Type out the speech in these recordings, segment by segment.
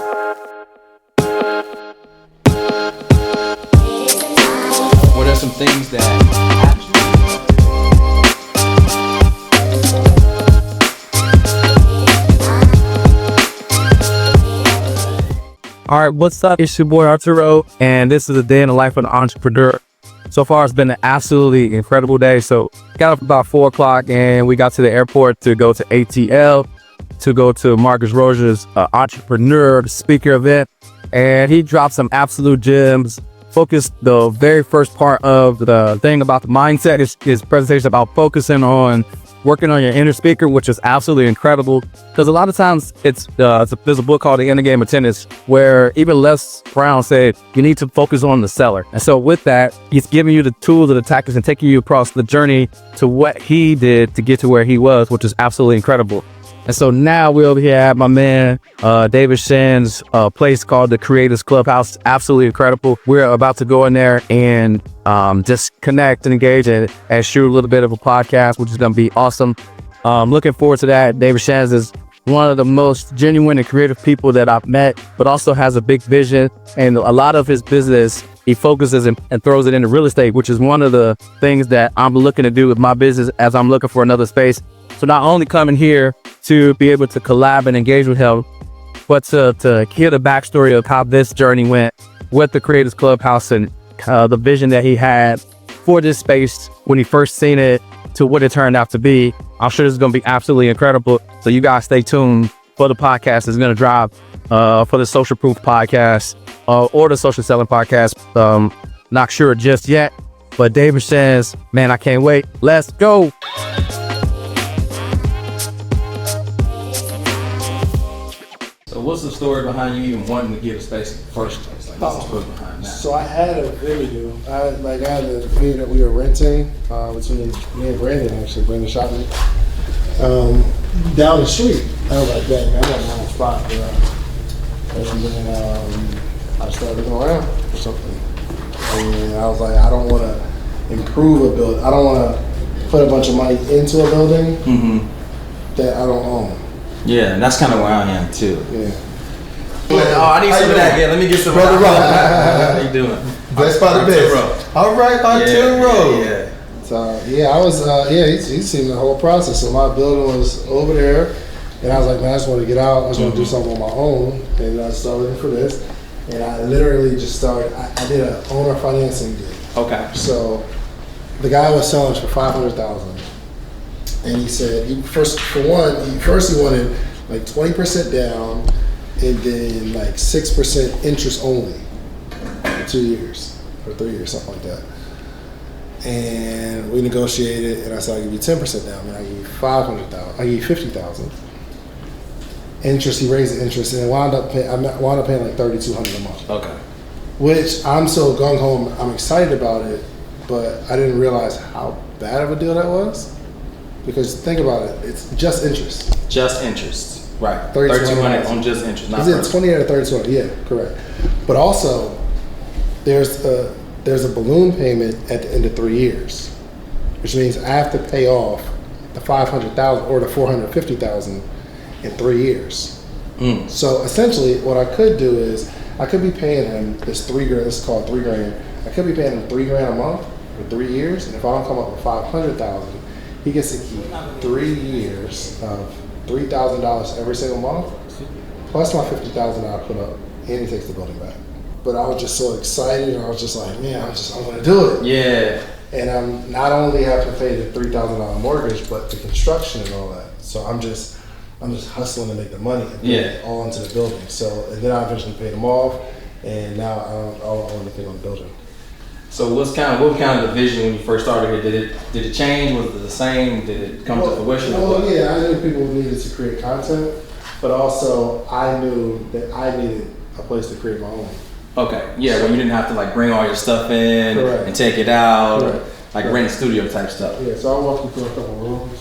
What are some things that All right, what's up? It's your boy Arturo, and this is a day in the life of an entrepreneur. So far, it's been an absolutely incredible day. So, got up about 4 o'clock, and we got to the airport to go to ATL, to go to Marcus Roger's entrepreneur speaker event, and he dropped some absolute gems. Focused the very first part of the thing about the mindset is his presentation about focusing on working on your inner speaker, which is absolutely incredible. Because a lot of times there's a book called The Inner Game of Tennis, where even Les Brown said you need to focus on the seller. And so with that, he's giving you the tools and the tactics and taking you across the journey to what he did to get to where he was, which is absolutely incredible. And so now we're over here at my man, David Shands, place called the Creators Clubhouse. Absolutely incredible. We're about to go in there and just connect and engage and shoot a little bit of a podcast, which is going to be awesome. Looking forward to that. David Shands is one of the most genuine and creative people that I've met, but also has a big vision. And a lot of his business, he focuses and throws it into real estate, which is one of the things that I'm looking to do with my business as I'm looking for another space. So not only coming here to be able to collab and engage with him, but to hear the backstory of how this journey went with the Creators Clubhouse and the vision that he had for this space when he first seen it to what it turned out to be. I'm sure this is going to be absolutely incredible. So you guys stay tuned for the podcast. It's going to drop for the Social Proof podcast or the Social Selling podcast. Not sure just yet, but David says, man, I can't wait. Let's go. So what's the story behind you even wanting to get a space in the first place? Like, what's the story behind that? So I had a video. I had a video that we were renting between me and Brandon, actually. Brandon shot me down the street. I was like, dang, man, I got my own spot. And then I started looking around for something. And I was like, I don't want to improve a building. I don't want to put a bunch of money into a building that I don't own. Yeah, and that's kind of where I am too. Yeah. Oh, I need some of that. Yeah, let me get some. Brother Rock. How you doing? Best by the best. All right, Arturo. Yeah. So I was he's seen the whole process. So my building was over there, and I was like, man, I just want to get out. I just want to do something on my own, and I started looking for this. And I literally just started. I did an owner financing deal. Okay. So the guy was selling for $500,000, and he said he wanted like 20% down, and then like 6% interest only for 2 years or 3 years, something like that. And we negotiated, and I said, I'll give you 10% down, and I give you $500,000. I give you $50,000. Interest, he raised the interest, and I wound up paying like $3,200 a month. Okay. Which I'm so gung ho, I'm excited about it, but I didn't realize how bad of a deal that was. Because think about it, it's just interest. Just interest. Right. $3,200 on just interest. Not is it 20 or 3,200? Yeah, correct. But also, there's a balloon payment at the end of 3 years, which means I have to pay off the $500,000 or the $450,000 in 3 years. So essentially, what I could do is I could be paying him this $3 grand. This is called $3 grand. I could be paying him $3 grand a month for 3 years, and if I don't come up with $500,000, he gets to keep 3 years of $3,000 every single month, plus my $50,000 I put up, and he takes the building back. But I was just so excited, and I was just like, man, I'm gonna do it. Yeah. And I'm not only have to pay the $3,000 mortgage, but the construction and all that. So I'm just hustling to make the money and put it all into the building. So, and then I eventually paid them off, and now I don't own anything on the building. So what was kind of the vision when you first started here? Did it change? Was it the same? Did it come to fruition? Well, yeah, I knew people needed to create content, but also I knew that I needed a place to create my own. Okay, yeah, where you didn't have to like bring all your stuff in Correct. and take it out, Correct. like rent studio type stuff. Yeah, so I'll walk you through a couple rooms.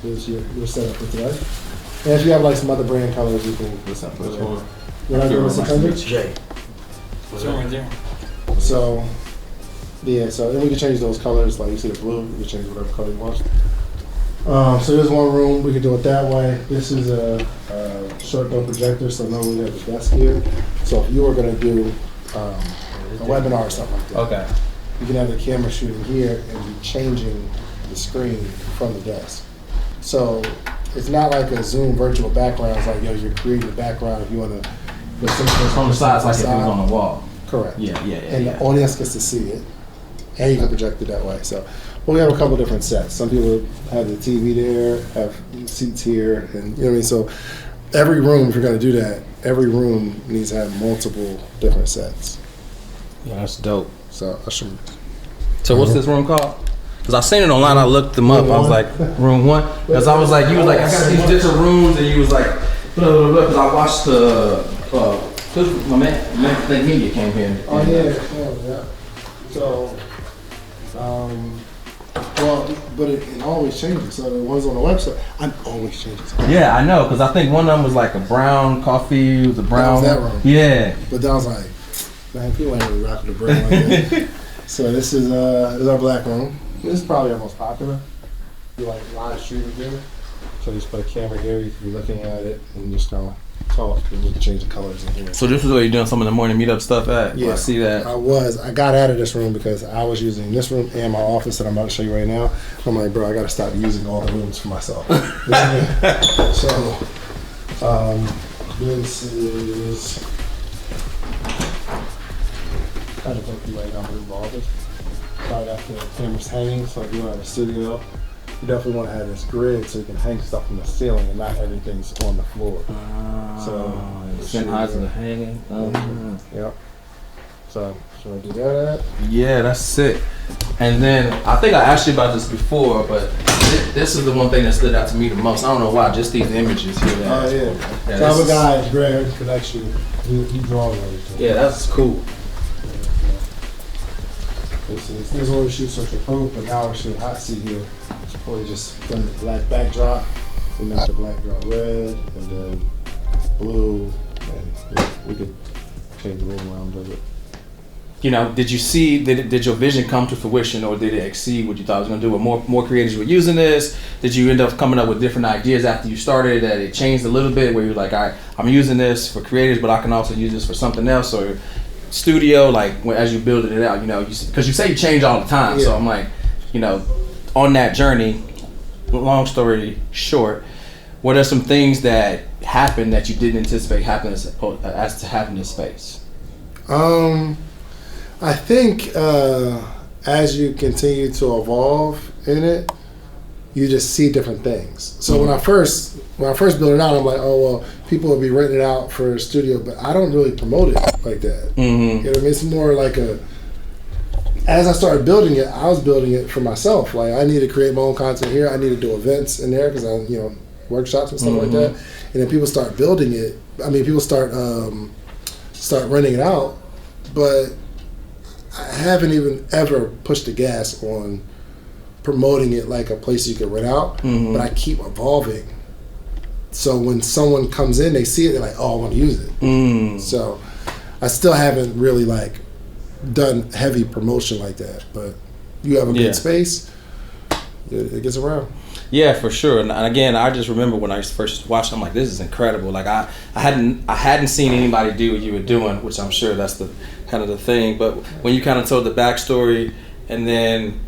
Here's your setup for today. And if you have like some other brand colors, you can. What's up? What's going on? You're not doing September? Jay. What's right there? So, yeah, so then we can change those colors. Like you see the blue, you can change whatever color you want. So there's one room, we can do it that way. This is a short throw projector, so normally we have a desk here. So if you were gonna do a webinar or something like that, Okay. you can have the camera shooting here and be changing the screen from the desk. So it's not like a Zoom virtual background. It's like, yo, you're creating a background if you wanna. From the sides, like if it was on the wall. Correct. Yeah. And the audience gets to see it, and you can project it that way. So, we have a couple different sets. Some people have the TV there, have seats here, and you know what I mean. So, every room, if you're going to do that, every room needs to have multiple different sets. Yeah, that's dope. So, I'll show you. So what's this room called? Because I seen it online, I looked them up. I was like, room 1. Because I was like, you was like, I got these different rooms, and you was like, blah, blah, blah. Because I watched the, my man, Think Media came here. Oh, yeah. So, well, but it always changes. So the ones on the website, I'm always changing. Yeah, I know, because I think one of them was like a brown coffee, it was a brown. That was that room. Yeah. But then I was like, man, people ain't really rocking the brown like that. So this is our black room. This is probably our most popular. You like live streaming here. So just put a camera here, you can be looking at it and just kind of talk, and we can change the colors in here. So this is where you're doing some of the morning meetup stuff at? Yeah, I see that. I got out of this room because I was using this room and my office that I'm about to show you right now. I'm like, bro, I got to stop using all the rooms for myself. So, this is kind of like right now in the office. Right after the camera's hanging, so if you're in a studio, you definitely want to have this grid so you can hang stuff from the ceiling and not everything's on the floor. Send highs to the hanging. Yep. So, should I do that? Yeah, that's sick. And then, I think I asked you about this before, but this is the one thing that stood out to me the most. I don't know why, just these images here. Oh, yeah. So I have a guy, Greg, could actually, he draws everything. Yeah, that's cool. This is where we shoot social proof, but now we're shooting hot seat here. So probably just done the black backdrop. We make the black drop red, and then blue, and we could change the room around a little bit. You know, did you see, did your vision come to fruition, or did it exceed what you thought it was going to do? Or more creators were using this? Did you end up coming up with different ideas after you started that it changed a little bit, where you're like, I'm using this for creators, but I can also use this for something else? Or studio, like as you building it out, you know, because you say you change all the time. Yeah. So I'm like, you know, on that journey, long story short, what are some things that happened that you didn't anticipate happening as to happen in space? I think as you continue to evolve in it, you just see different things. So when I first built it out, I'm like, oh well, people will be renting it out for a studio, but I don't really promote it like that. Mm-hmm. You know what I mean? It's more like as I started building it, I was building it for myself. Like I need to create my own content here. I need to do events in there because I, you know, workshops and stuff like that. And then people start building it. I mean, people start renting it out, but I haven't even ever pushed the gas on promoting it like a place you can rent out, but I keep evolving. So when someone comes in, they see it, they're like, oh, I want to use it. So I still haven't really like done heavy promotion like that, but you have a good space, it gets around. Yeah, for sure. And again, I just remember when I first watched, I'm like, this is incredible. Like I hadn't seen anybody do what you were doing, which I'm sure that's the kind of the thing. But when you kind of told the backstory, and then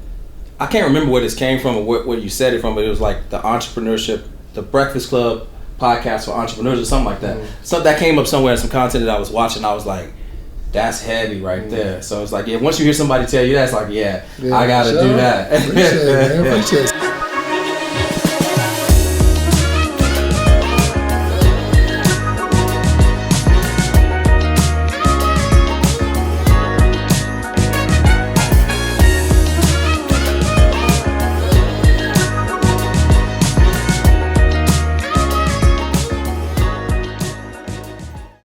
I can't remember where this came from or what you said it from, but it was like the entrepreneurship, the Breakfast Club podcast for entrepreneurs or something like that. So that came up somewhere in some content that I was watching. I was like, that's heavy right there. So it's like, yeah, once you hear somebody tell you that, it's like, I gotta do that. Appreciate it, man. Appreciate it.